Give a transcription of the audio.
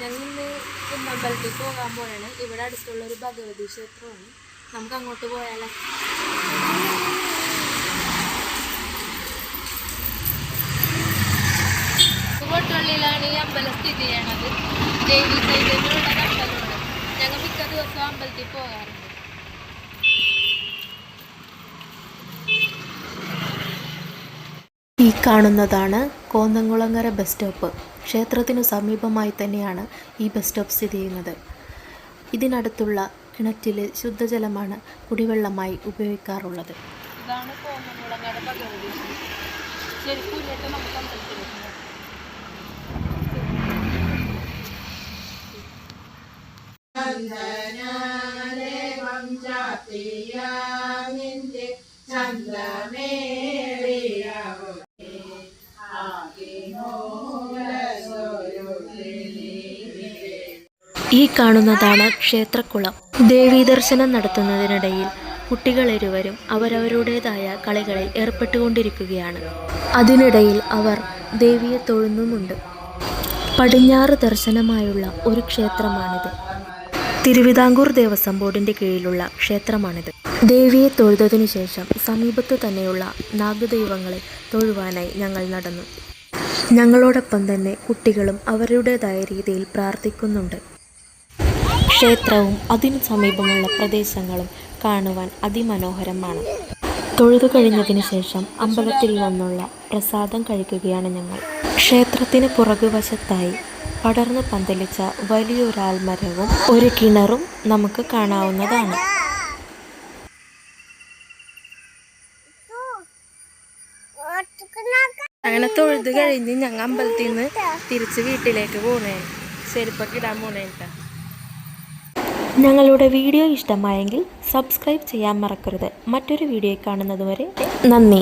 ഞങ്ങൾ ഇന്ന് കുന്നമ്പലത്തിൽ പോകാൻ പോയാണ്. ഇവിടെ അടുത്തുള്ളൊരു ഭഗവതി ക്ഷേത്രമാണ്. നമുക്ക് അങ്ങോട്ട് പോയാലോ? കോട്ടവള്ളിയിലാണ് ഈ അമ്പലം സ്ഥിതി ചെയ്യണത്. ദേവി ചൈതന്യമുള്ള അമ്പലമാണ്. ഞങ്ങൾ മിക്ക ദിവസവും അമ്പലത്തിൽ പോകാറുണ്ട്. ഈ കാണുന്നതാണ് കോന്തംകുളങ്ങര ബസ് സ്റ്റോപ്പ്. ക്ഷേത്രത്തിനു സമീപമായി തന്നെയാണ് ഈ ബസ് സ്റ്റോപ്പ് സ്ഥിതി ചെയ്യുന്നത്. ഇതിനടുത്തുള്ള കിണറ്റിലെ ശുദ്ധജലമാണ് കുടിവെള്ളമായി ഉപയോഗിക്കാറുള്ളത്. ഇതാണ് കോന്തംകുളങ്ങര ഭഗവതി. ശരിക്കും നമുക്ക് അമ്പലത്തിലേക്ക് ഈ കാണുന്നതാണ് ക്ഷേത്രക്കുളം. ദേവീ ദർശനം നടത്തുന്നതിനിടയിൽ കുട്ടികളിരുവരും അവരവരുടേതായ കളികളിൽ ഏർപ്പെട്ടുകൊണ്ടിരിക്കുകയാണ്. അതിനിടയിൽ അവർ ദേവിയെ തൊഴുന്നുമുണ്ട്. പടിഞ്ഞാറ് ദർശനമായുള്ള ഒരു ക്ഷേത്രമാണിത്. തിരുവിതാംകൂർ ദേവസ്വം ബോർഡിൻ്റെ കീഴിലുള്ള ക്ഷേത്രമാണിത്. ദേവിയെ തൊഴുതതിനു ശേഷം സമീപത്തു തന്നെയുള്ള നാഗദൈവങ്ങളെ തൊഴുവാനായി ഞങ്ങൾ നടന്നു. ഞങ്ങളോടൊപ്പം തന്നെ കുട്ടികളും അവരുടേതായ രീതിയിൽ പ്രാർത്ഥിക്കുന്നുണ്ട്. ക്ഷേത്രവും അതിനു സമീപമുള്ള പ്രദേശങ്ങളും കാണുവാൻ അതിമനോഹരമാണ്. തൊഴുതു കഴിഞ്ഞതിന് ശേഷം അമ്പലത്തിൽ നിന്നുള്ള പ്രസാദം കഴിക്കുകയാണ് ഞങ്ങൾ. ക്ഷേത്രത്തിന് പുറകുവശത്തായി പടർന്നു പന്തലിച്ച വലിയൊരാൽമരവും ഒരു കിണറും നമുക്ക് കാണാവുന്നതാണ്. അങ്ങനെ തൊഴുത് കഴിഞ്ഞ് ഞങ്ങൾ അമ്പലത്തിൽ നിന്ന് തിരിച്ച് വീട്ടിലേക്ക് പോണേ. ചെരുപ്പൊക്കെ ഇടാൻ പോണേട്ടാ. ഞങ്ങളുടെ വീഡിയോ ഇഷ്ടമായെങ്കിൽ സബ്സ്ക്രൈബ് ചെയ്യാൻ മറക്കരുത്. മറ്റൊരു വീഡിയോ കാണുന്നതുവരെ നന്ദി.